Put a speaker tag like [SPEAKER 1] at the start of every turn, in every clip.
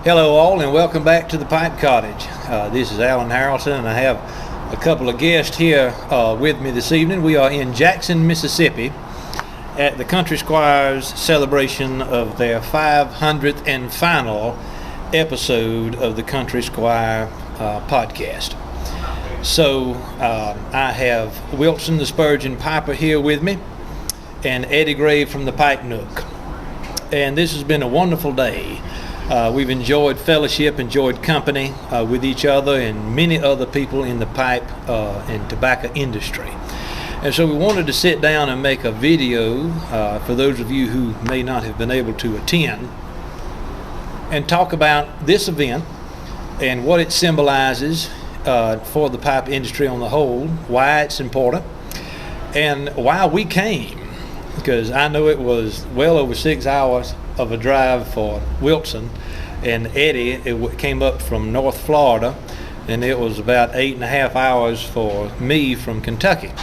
[SPEAKER 1] Hello all, and welcome back to the Pipe Cottage. This is Alan Harrelson, and I have a couple of guests here with me this evening. We are in Jackson, Mississippi at the Country Squires celebration of their 500th and final episode of the Country Squire podcast. So I have Wilson the Spurgeon Piper here with me and Eddie Gray from the Pipe Nook. And this has been a wonderful day. We've enjoyed fellowship, enjoyed company with each other and many other people in the pipe and tobacco industry. And so we wanted to sit down and make a video for those of you who may not have been able to attend and talk about this event and what it symbolizes for the pipe industry on the whole, why it's important, and why we came. Because I know it was well over 6 hours of a drive for Wilson, and Eddie, it came up from North Florida, and it was about 8.5 hours for me from Kentucky.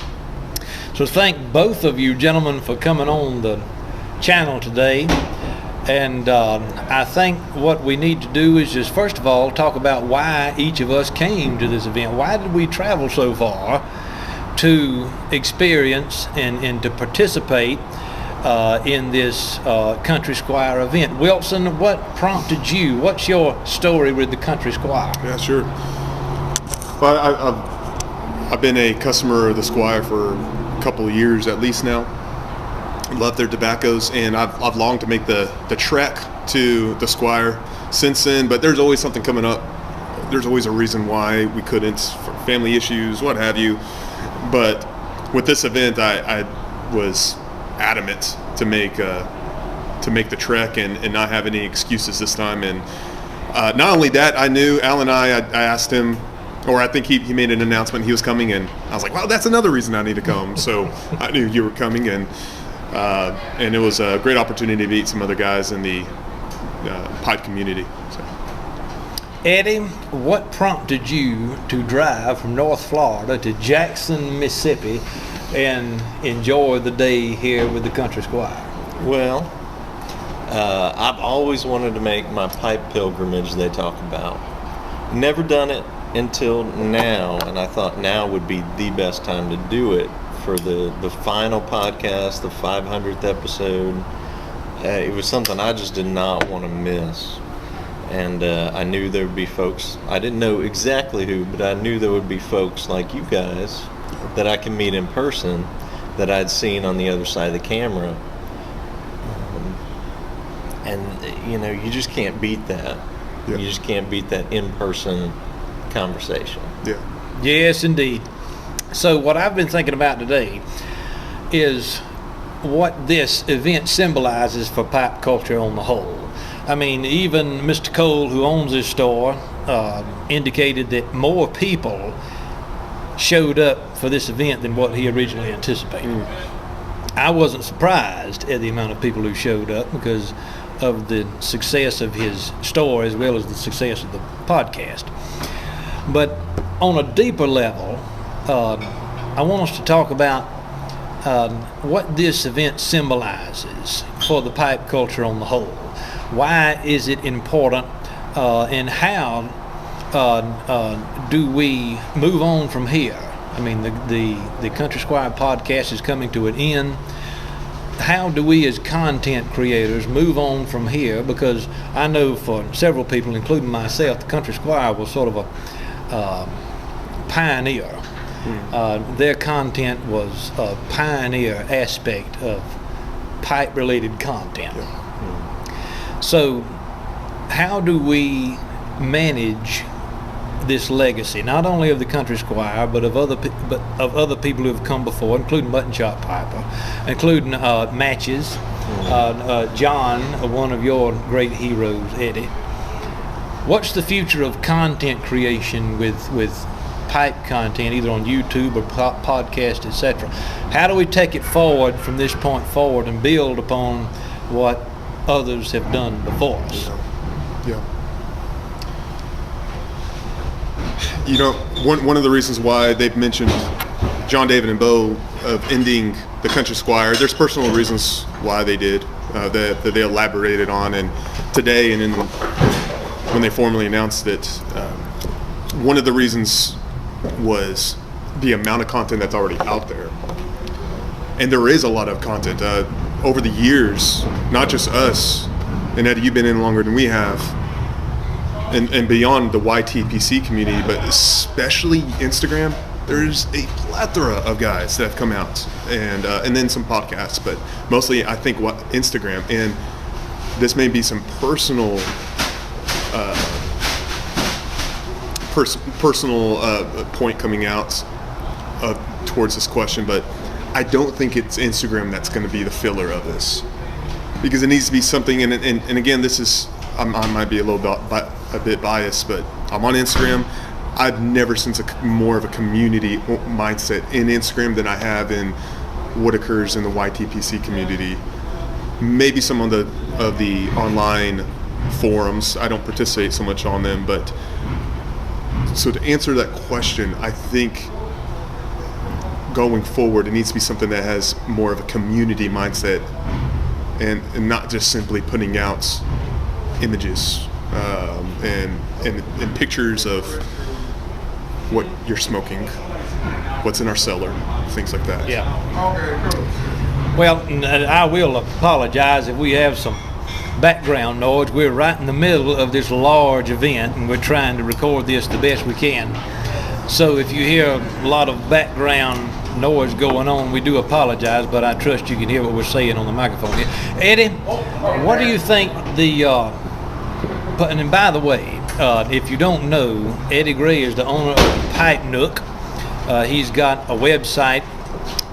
[SPEAKER 1] So thank both of you gentlemen for coming on the channel today. And I think what we need to do is just first of all talk about why each of us came to this event. Why did we travel so far to experience and to participate in this Country Squire event? Wilson, what prompted you? What's your story with the Country Squire?
[SPEAKER 2] Yeah, sure. Well, I've been a customer of the Squire for a couple of years at least now. Love their tobaccos, and I've longed to make the trek to the Squire since then, but there's always something coming up. There's always a reason why we couldn't, for family issues, what have you. But with this event, I was adamant to make the trek and not have any excuses this time. And not only that, I knew Alan and I asked him, or I think he made an announcement he was coming, and I was like, well, that's another reason I need to come. So I knew you were coming, and it was a great opportunity to meet some other guys in the pipe community. So.
[SPEAKER 1] Eddie, what prompted you to drive from North Florida to Jackson, Mississippi and enjoy the day here with the Country Squire?
[SPEAKER 3] Well, I've always wanted to make my pipe pilgrimage they talk about. Never done it until now, and I thought now would be the best time to do it for the final podcast, the 500th episode. It was something I just did not want to miss. And I knew there would be folks, I didn't know exactly who, but I knew there would be folks like you guys that I can meet in person that I'd seen on the other side of the camera. And, you know, you just can't beat that. Yeah. You just can't beat that in-person conversation.
[SPEAKER 2] Yeah.
[SPEAKER 1] Yes, indeed. So what I've been thinking about today is what this event symbolizes for pipe culture on the whole. I mean, even Mr. Cole, who owns this store, indicated that more people showed up for this event than what he originally anticipated. I wasn't surprised at the amount of people who showed up because of the success of his store as well as the success of the podcast. But on a deeper level, I want us to talk about what this event symbolizes for the pipe culture on the whole. Why is it important, and how do we move on from here? I mean, the Country Squire podcast is coming to an end. How do we as content creators move on from here? Because I know for several people, including myself, the Country Squire was sort of a pioneer. Their content was a pioneer aspect of pipe-related content. Yeah. So how do we manage this legacy, not only of the Country Squire, but of other people who have come before, including Mutton Chop Piper, including Matches, John, one of your great heroes, Eddie. What's the future of content creation with pipe content, either on YouTube or podcast, etc.? How do we take it forward from this point forward and build upon what others have done before us?
[SPEAKER 2] Yeah. You know, one of the reasons why they've mentioned John, David, and Bo of ending the Country Squire, there's personal reasons why they did that they elaborated on, and today and in when they formally announced it, one of the reasons was the amount of content that's already out there. And there is a lot of content. Over the years, not just us, and Eddie, you've been in longer than we have, and beyond the YTPC community, but especially Instagram, there's a plethora of guys that have come out, and then some podcasts, but mostly I think Instagram. And this may be some personal point coming out towards this question, but I don't think it's Instagram that's going to be the filler of this, because it needs to be something. And again, this is I might be a bit biased, but I'm on Instagram. I've never seen more of a community mindset in Instagram than I have in what occurs in the YTPC community. Maybe some of the online forums. I don't participate so much on them, but so to answer that question, I think going forward, it needs to be something that has more of a community mindset, and not just simply putting out images and pictures of what you're smoking, what's in our cellar, things like that.
[SPEAKER 1] Yeah. Well, I will apologize if we have some background noise. We're right in the middle of this large event, and we're trying to record this the best we can. So if you hear a lot of background noise going on, we do apologize, but I trust you can hear what we're saying on the microphone here. Eddie, what do you think and by the way, if you don't know, Eddie Gray is the owner of Pipe Nook. He's got a website,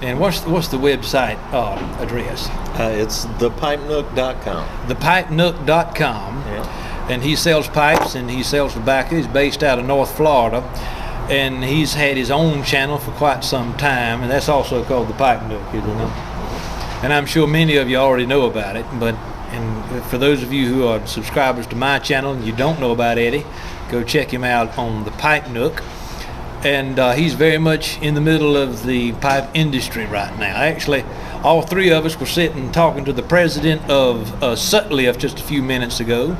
[SPEAKER 1] and what's the website address?
[SPEAKER 3] It's thepipenook.com.
[SPEAKER 1] Thepipenook.com.
[SPEAKER 3] Yeah.
[SPEAKER 1] And he sells pipes and he sells tobacco. He's based out of North Florida, and he's had his own channel for quite some time, and that's also called the Pipe Nook, isn't it? And I'm sure many of you already know about it, and for those of you who are subscribers to my channel and you don't know about Eddie, go check him out on the Pipe Nook. And he's very much in the middle of the pipe industry right now. Actually, all three of us were sitting talking to the president of Sutliff just a few minutes ago.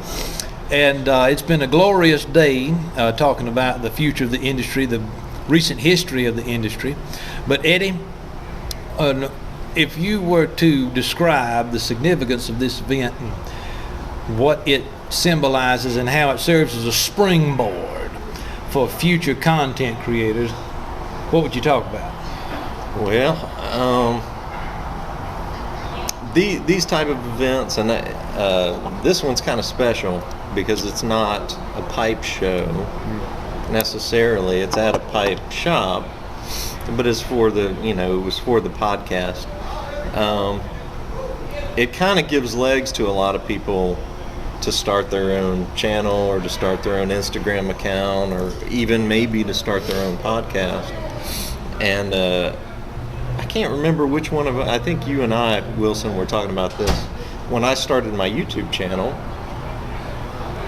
[SPEAKER 1] And it's been a glorious day talking about the future of the industry, the recent history of the industry. But Eddie, if you were to describe the significance of this event and what it symbolizes and how it serves as a springboard for future content creators, what would you talk about?
[SPEAKER 3] Well, these type of events, and this one's kind of special because it's not a pipe show necessarily. It's at a pipe shop, but it's for it was for the podcast. It kind of gives legs to a lot of people to start their own channel or to start their own Instagram account or even maybe to start their own podcast. And I can't remember which one of them. I think you and I, Wilson, were talking about this. When I started my YouTube channel,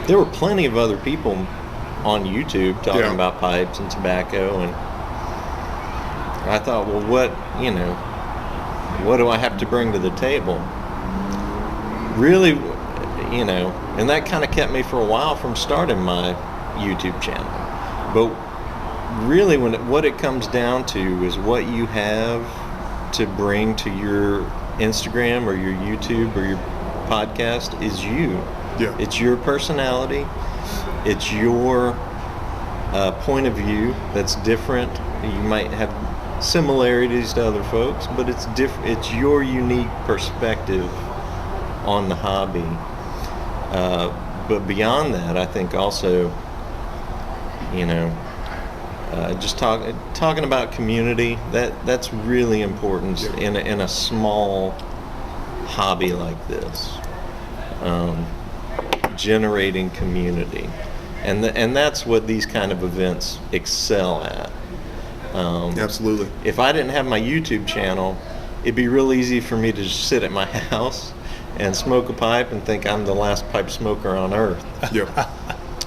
[SPEAKER 3] there were plenty of other people on YouTube talking about pipes and tobacco, and I thought, well, what do I have to bring to the table? Really, and that kind of kept me for a while from starting my YouTube channel. But really, what it comes down to is what you have to bring to your Instagram or your YouTube or your podcast is you.
[SPEAKER 2] Yeah.
[SPEAKER 3] It's your personality. It's your point of view that's different. You might have similarities to other folks, but it's different. It's your unique perspective on the hobby. But beyond that, I think also, just talking about community, that's really important in a small hobby like this. Generating community, and that's what these kind of events excel at.
[SPEAKER 2] Absolutely.
[SPEAKER 3] If I didn't have my YouTube channel, it'd be real easy for me to just sit at my house and smoke a pipe and think I'm the last pipe smoker on earth.
[SPEAKER 2] Yeah.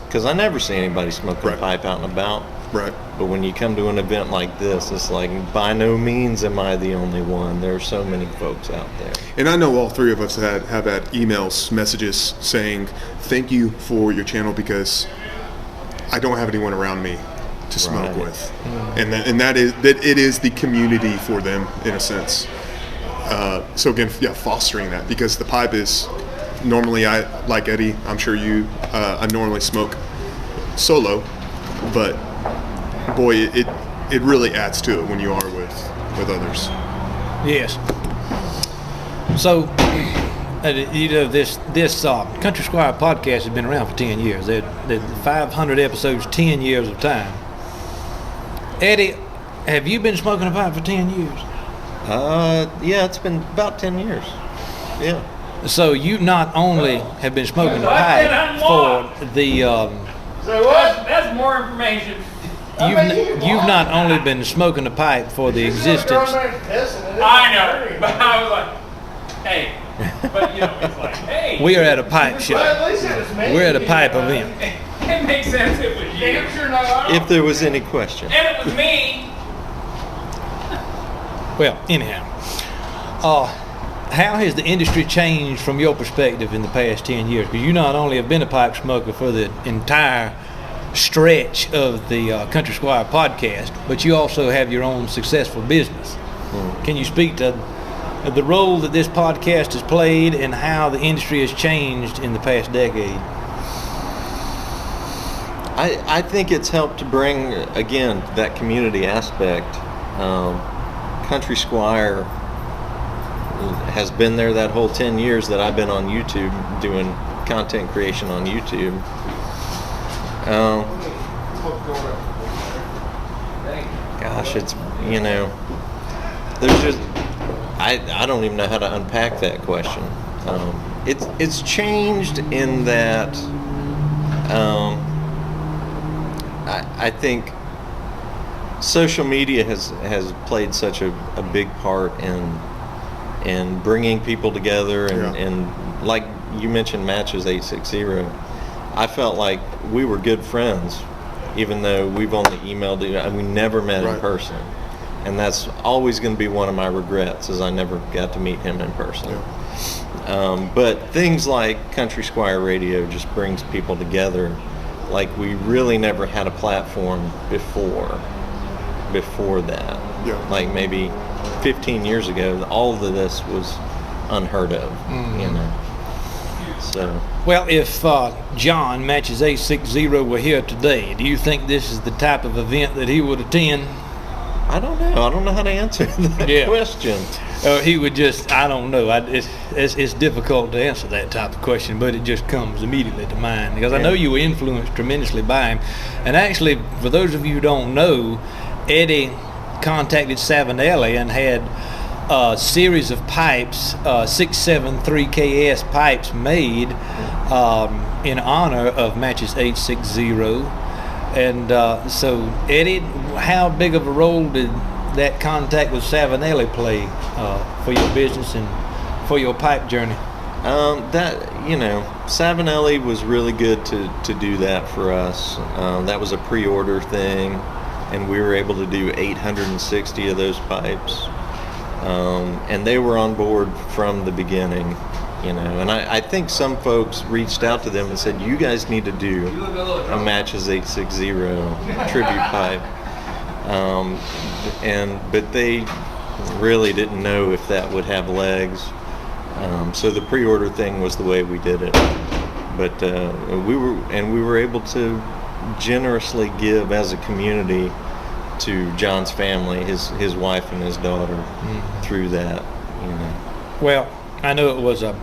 [SPEAKER 3] Because I never see anybody smoking a pipe out and about.
[SPEAKER 2] Right.
[SPEAKER 3] But when you come to an event like this, it's like, by no means am I the only one. There are so many folks out there.
[SPEAKER 2] And I know all three of us have had emails, messages saying, thank you for your channel because I don't have anyone around me to smoke
[SPEAKER 3] Right.
[SPEAKER 2] with. And that it is the community for them in a sense. So again, fostering that, because the pipe is normally, I like Eddie, I'm sure you, I normally smoke solo, but boy, it really adds to it when you are with others.
[SPEAKER 1] Yes. So, this Country Squire podcast has been around for 10 years. They're 500 episodes, 10 years of time. Eddie, have you been smoking a pipe for 10 years?
[SPEAKER 3] Yeah, it's been about 10 years. Yeah.
[SPEAKER 1] So you not only have been smoking the pipe for the
[SPEAKER 4] So what? That's more information.
[SPEAKER 1] you've not only been smoking the pipe for the existence.
[SPEAKER 4] I know, but I was like, hey, but you know, it's like, hey.
[SPEAKER 1] We are at a pipe show. We're at a pipe event.
[SPEAKER 4] It makes sense. It was you.
[SPEAKER 3] If there was any question.
[SPEAKER 4] And it was me.
[SPEAKER 1] Well, anyhow, how has the industry changed from your perspective in the past 10 years? Because you not only have been a pipe smoker for the entire stretch of the Country Squire podcast, but you also have your own successful business. Can you speak to the role that this podcast has played and how the industry has changed in the past decade?
[SPEAKER 3] I think it's helped to bring, again, that community aspect. Country Squire has been there that whole 10 years that I've been on YouTube doing content creation on YouTube. Gosh, it's, you know, there's just, I don't even know how to unpack that question. It's changed in that I think social media has played such a big part in bringing people together and like you mentioned Matches 860. I felt like we were good friends, even though we've only emailed and we never met in person. And that's always going to be one of my regrets, is I never got to meet him in person. But things like Country Squire Radio just brings people together like we really never had a platform before that. Like maybe 15 years ago, all of this was unheard of, you know. So.
[SPEAKER 1] Well, if John, Matches 860, were here today, do you think this is the type of event that he would attend?
[SPEAKER 3] I don't know. I don't know how to answer that question.
[SPEAKER 1] He would just, I don't know. It's difficult to answer that type of question, but it just comes immediately to mind because I know you were influenced tremendously by him. And actually, for those of you who don't know, Eddie contacted Savinelli and had a series of pipes, 673KS pipes made in honor of Matches 860. And so, Eddie, how big of a role did that contact with Savinelli play for your business and for your pipe journey?
[SPEAKER 3] Savinelli was really good to do that for us. That was a pre-order thing, and we were able to do 860 of those pipes. And they were on board from the beginning. And I think some folks reached out to them and said, you guys need to do a Matches 860 tribute pipe. But they really didn't know if that would have legs. So the pre-order thing was the way we did it. But we were able to generously give as a community to John's family, his wife and his daughter, through that.
[SPEAKER 1] Well, I know it was a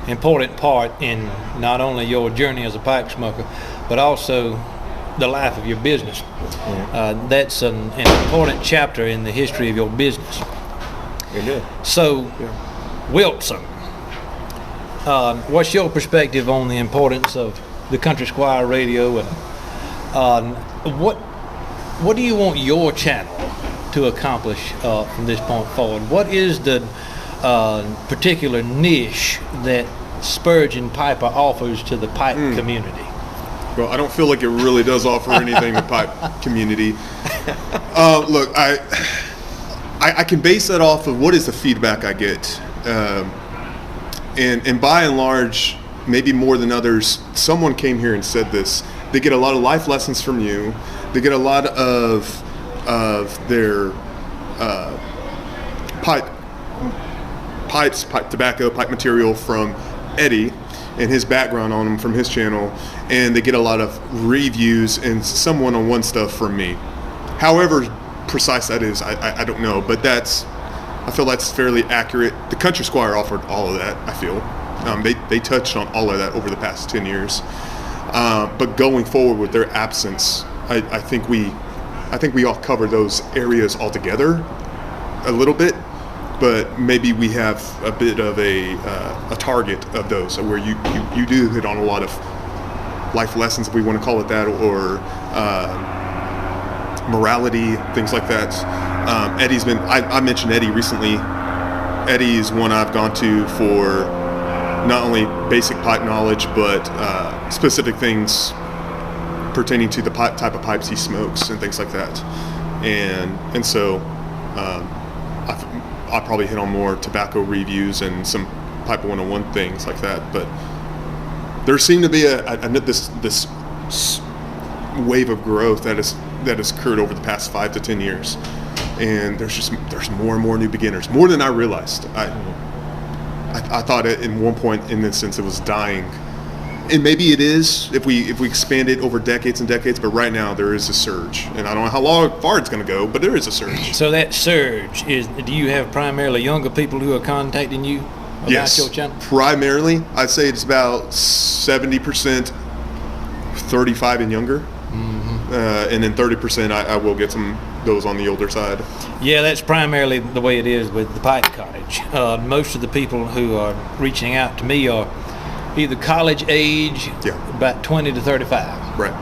[SPEAKER 1] important part in not only your journey as a pipe smoker, but also the life of your business. That's an important chapter in the history of your business.
[SPEAKER 3] It is.
[SPEAKER 1] So, Wilson, what's your perspective on the importance of the Country Squire Radio, and what do you want your channel to accomplish from this point forward? What is the particular niche that Spurgeon Piper offers to the pipe community?
[SPEAKER 2] Well, I don't feel like it really does offer anything to pipe community. Look, I can base that off of what is the feedback I get. And by and large, maybe more than others, someone came here and said this. They get a lot of life lessons from you. They get a lot of their pipe tobacco, pipe material from Eddie and his background on them from his channel, and they get a lot of reviews and some one-on-one stuff from me. However precise that is, I don't know, but I feel that's fairly accurate. The Country Squire offered all of that, I feel. They touched on all of that over the past 10 years. But going forward with their absence, I think we all cover those areas altogether a little bit, but maybe we have a bit of a target of those where you do hit on a lot of life lessons, if we want to call it that, or morality, things like that. Eddie's been, I mentioned Eddie recently. Eddie's one I've gone to for not only basic pipe knowledge, but specific things pertaining to the type of pipes he smokes and things like that. And so I probably hit on more tobacco reviews and some pipe 101 things like that. But there seemed to be this wave of growth that has occurred over the past 5 to 10 years. And there's more and more new beginners, more than I realized. I thought at one point in this sense it was dying, and maybe it is if we expand it over decades and decades. But right now there is a surge, and I don't know how far it's going to go, but there is a surge.
[SPEAKER 1] So that surge is. Do you have primarily younger people who are contacting you about your channel?
[SPEAKER 2] Primarily, I'd say it's about 70% 35 and younger, and then 30% I will get those on the older side.
[SPEAKER 1] Yeah, that's primarily the way it is with the Pipe Cottage. Most of the people who are reaching out to me are either college age, about 20 to 35.
[SPEAKER 2] Right.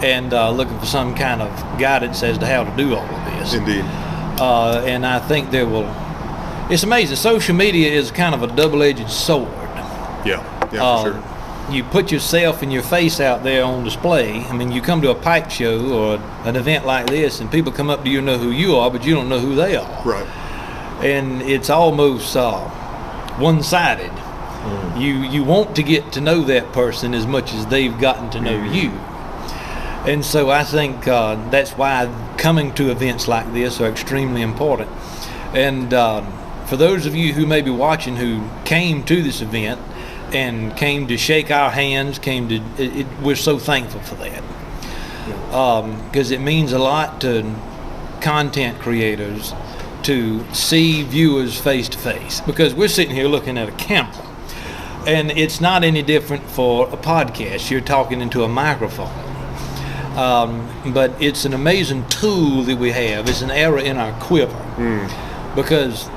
[SPEAKER 1] And looking for some kind of guidance as to how to do all of this.
[SPEAKER 2] Indeed.
[SPEAKER 1] And I think it's amazing. Social media is kind of a double-edged sword.
[SPEAKER 2] Yeah, for sure.
[SPEAKER 1] You put yourself and your face out there on display. I mean, you come to a pipe show or an event like this, and people come up to you and know who you are, but you don't know who they are.
[SPEAKER 2] Right.
[SPEAKER 1] And it's almost one-sided. You want to get to know that person as much as they've gotten to know you. And so I think that's why coming to events like this are extremely important. And for those of you who may be watching who came to this event and came to shake our hands, we're so thankful for that. Because it means a lot to content creators to see viewers face to face, because we're sitting here looking at a camera, and it's not any different for a podcast. You're talking into a microphone. But it's an amazing tool that we have. It's an arrow in our quiver, because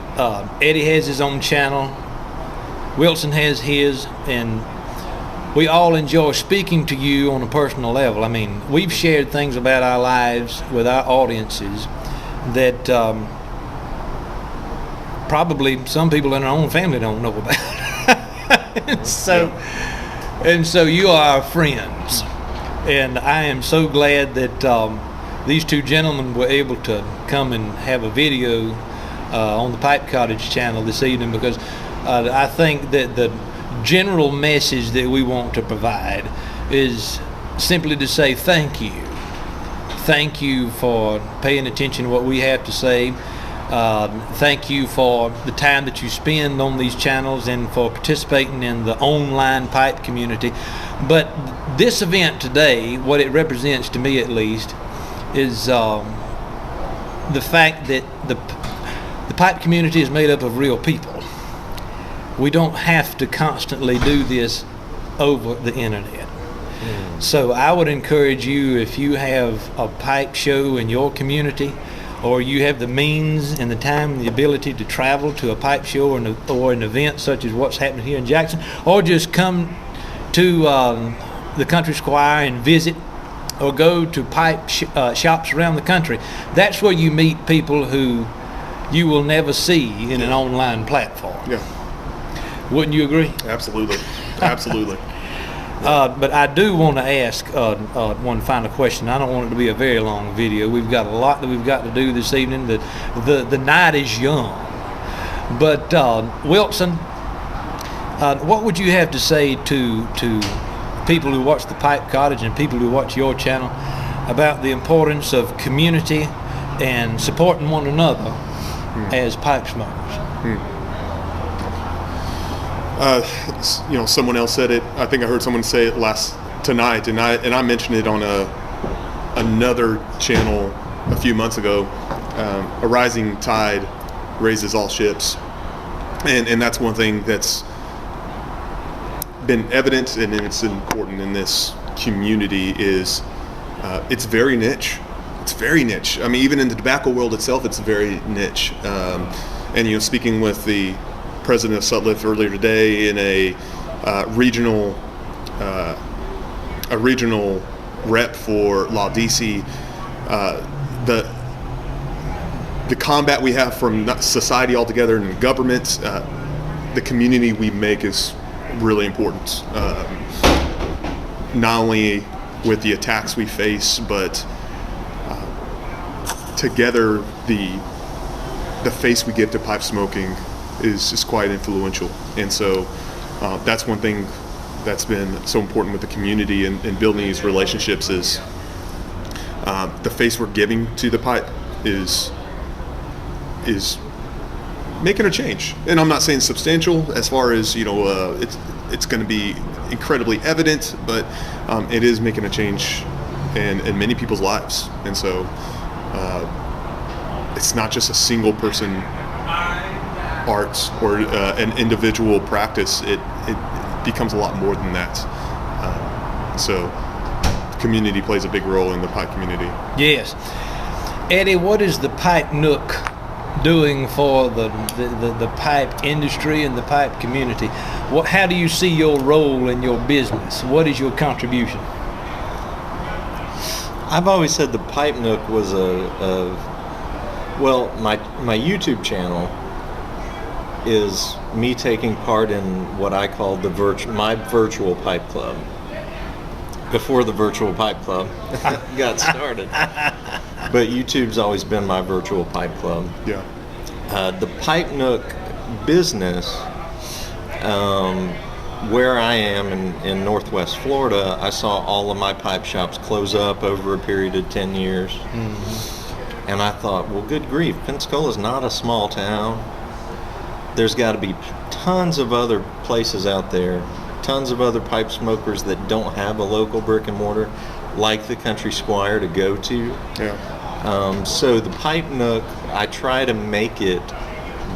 [SPEAKER 1] Eddie has his own channel, Wilson has his, and we all enjoy speaking to you on a personal level. I mean, we've shared things about our lives with our audiences that probably some people in our own family don't know about. and so you are our friends. And I am so glad that these two gentlemen were able to come and have a video on the Pipe Cottage channel this evening, because I think that the general message that we want to provide is simply to say thank you. Thank you for paying attention to what we have to say. Thank you for the time that you spend on these channels and for participating in the online pipe community. But this event today, what it represents to me at least, is the fact that the pipe community is made up of real people. We don't have to constantly do this over the internet. So I would encourage you, if you have a pipe show in your community, or you have the means and the time and the ability to travel to a pipe show or an event such as what's happening here in Jackson, or just come to the Country Squire and visit, or go to pipe shops around the country. That's where you meet people who you will never see in an online platform.
[SPEAKER 2] Yeah.
[SPEAKER 1] Wouldn't you agree?
[SPEAKER 2] Absolutely. Absolutely.
[SPEAKER 1] But I do want to ask one final question. I don't want it to be a very long video. We've got a lot that we've got to do this evening. The night is young. But Wilson, what would you have to say to people who watch the Pipe Cottage and people who watch your channel about the importance of community and supporting one another as pipe smokers?
[SPEAKER 2] Someone else said it. I think I heard someone say it tonight, and I mentioned it on another channel a few months ago. A rising tide raises all ships, and that's one thing that's been evident, and it's important in this community. Is it's very niche. It's very niche. I mean, even in the tobacco world itself, it's very niche. And speaking with the president of Sutliff earlier today in a regional rep for Laudisi, the combat we have from society altogether and government, the community we make is really important. Not only with the attacks we face, but together the face we give to pipe smoking is quite influential. And so that's one thing that's been so important with the community and building these relationships is the face we're giving to the pipe is making a change. And I'm not saying substantial as far as it's going to be incredibly evident, but it is making a change in many people's lives. And so it's not just a single person art or an individual practice. It becomes a lot more than that. So community plays a big role in the pipe community.
[SPEAKER 1] Yes. Eddie, what is the Pipe Nook doing for the pipe industry and the pipe community? How do you see your role in your business? What is your contribution?
[SPEAKER 3] I've always said the Pipe Nook was my YouTube channel is me taking part in what I call my virtual pipe club. Before the virtual pipe club got started. But YouTube's always been my virtual pipe club.
[SPEAKER 2] Yeah.
[SPEAKER 3] The Pipe Nook business, where I am in Northwest Florida, I saw all of my pipe shops close up over a period of 10 years. Mm-hmm. And I thought, well, good grief, Pensacola's not a small town. There's got to be tons of other places out there, tons of other pipe smokers that don't have a local brick and mortar, like the Country Squire, to go to.
[SPEAKER 2] Yeah.
[SPEAKER 3] So the Pipe Nook, I try to make it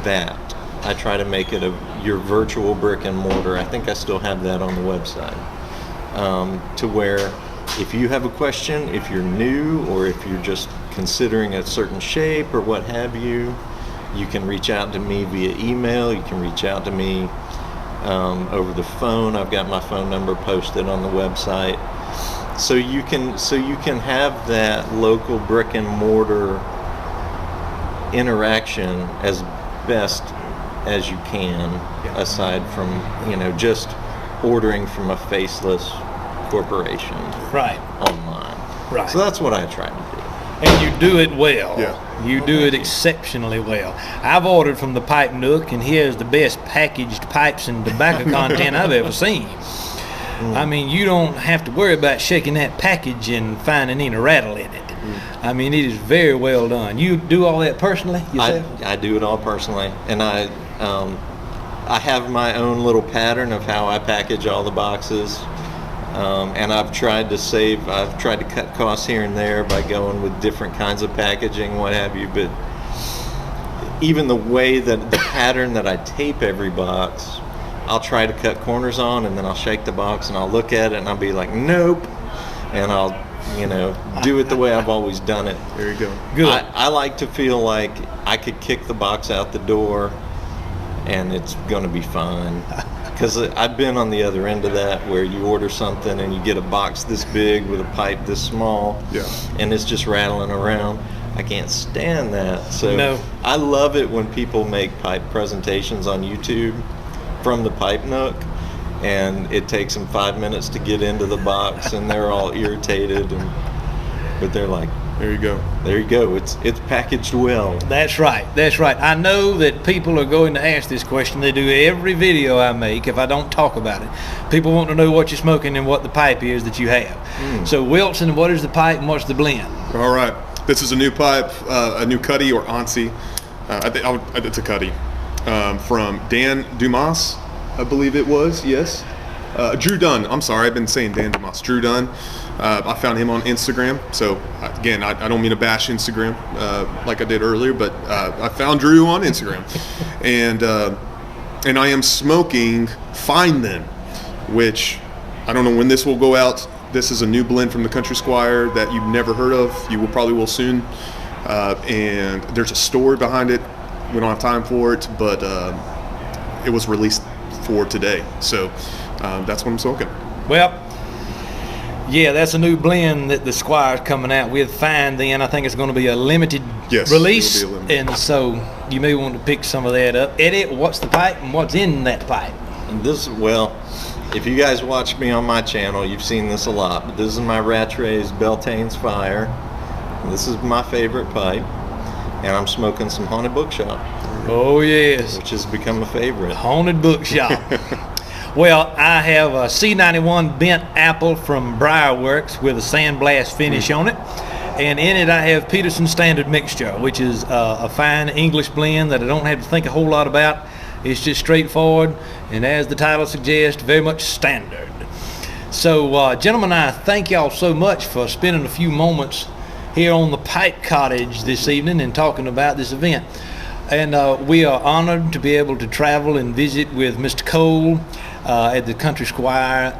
[SPEAKER 3] that. I try to make it your virtual brick and mortar. I think I still have that on the website. To where if you have a question, if you're new, or if you're just considering a certain shape or what have you, you can reach out to me via email. You can reach out to me over the phone. I've got my phone number posted on the website. So you can have that local brick and mortar interaction as best as you can, aside from just ordering from a faceless corporation online.
[SPEAKER 1] Right.
[SPEAKER 3] So that's what I try to do.
[SPEAKER 1] And you do it well.
[SPEAKER 2] Yeah.
[SPEAKER 1] You do it exceptionally well. I've ordered from the Pipe Nook, and he has the best packaged pipes and tobacco content I've ever seen. I mean, you don't have to worry about shaking that package and finding any rattle in it. I mean, it is very well done. You do all that personally yourself?
[SPEAKER 3] I do it all personally, and I have my own little pattern of how I package all the boxes. And I've tried to cut costs here and there by going with different kinds of packaging, what have you, but even the way that the pattern that I tape every box, I'll try to cut corners on, and then I'll shake the box and I'll look at it and I'll be like, nope, and I'll do it the way I've always done it.
[SPEAKER 2] There you go.
[SPEAKER 1] Good.
[SPEAKER 3] I like to feel like I could kick the box out the door and it's going to be fine. Because I've been on the other end of that, where you order something and you get a box this big with a pipe this small, and it's just rattling around. I can't stand that. So
[SPEAKER 1] No.
[SPEAKER 3] I love it when people make pipe presentations on YouTube from the Pipe Nook, and it takes them 5 minutes to get into the box, and they're all irritated, but they're like,
[SPEAKER 2] There you go.
[SPEAKER 3] there you go, it's packaged well.
[SPEAKER 1] That's right. That's right. I know that people are going to ask this question. They do every video I make if I don't talk about it. People want to know what you're smoking and what the pipe is that you have. So Wilson, what is the pipe and what's the blend?
[SPEAKER 2] All right. This is a new pipe, a new cutty or Ansi. It's a cutty from Dan Dumas, I believe it was. Yes. Drew Dunn. I'm sorry, I've been saying Dan Dumas. Drew Dunn. I found him on Instagram. So again, I don't mean to bash Instagram like I did earlier, but I found Drew on Instagram, and I am smoking Find Them, which I don't know when this will go out. This is a new blend from the Country Squire that you've never heard of. You probably will soon. And there's a story behind it. We don't have time for it, but it was released for today. So that's what I'm smoking.
[SPEAKER 1] Well, yeah, that's a new blend that the Squire's coming out with. Find Then. I think it's going to be a limited release.
[SPEAKER 2] It'll be a limited.
[SPEAKER 1] And so you may want to pick some of that up. Eddie, what's the pipe and what's in that pipe?
[SPEAKER 3] And if you guys watch me on my channel, you've seen this a lot, but this is my Rattray's Beltane's Fire. This is my favorite pipe, and I'm smoking some Haunted Bookshop,
[SPEAKER 1] Oh, yes.
[SPEAKER 3] which has become a favorite.
[SPEAKER 1] Haunted Bookshop. Well, I have a C91 bent apple from Briarworks with a sandblast finish on it. And in it I have Peterson's Standard Mixture, which is a fine English blend that I don't have to think a whole lot about. It's just straightforward, and as the title suggests, very much standard. So, gentlemen, I thank y'all so much for spending a few moments here on the Pipe Cottage this evening and talking about this event. And we are honored to be able to travel and visit with Mr. Cole at the Country Squire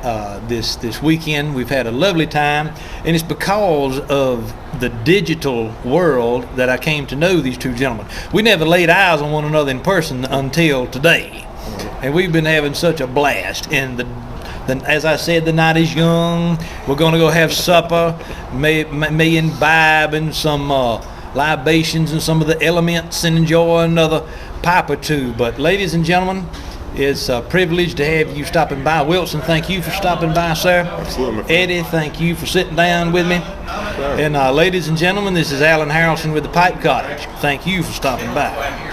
[SPEAKER 1] this weekend. We've had a lovely time, and it's because of the digital world that I came to know these two gentlemen. We never laid eyes on one another in person until today, and we've been having such a blast. And as I said, the night is young. We're going to go have supper, may imbibe in some libations and some of the elements and enjoy another pipe or two. But ladies and gentlemen, it's a privilege to have you stopping by. Wilson, thank you for stopping by, sir.
[SPEAKER 2] Absolutely.
[SPEAKER 1] Eddie, thank you for sitting down with me.
[SPEAKER 3] Sure.
[SPEAKER 1] And ladies and gentlemen, this is Alan Harrelson with the Pipe Cottage. Thank you for stopping by.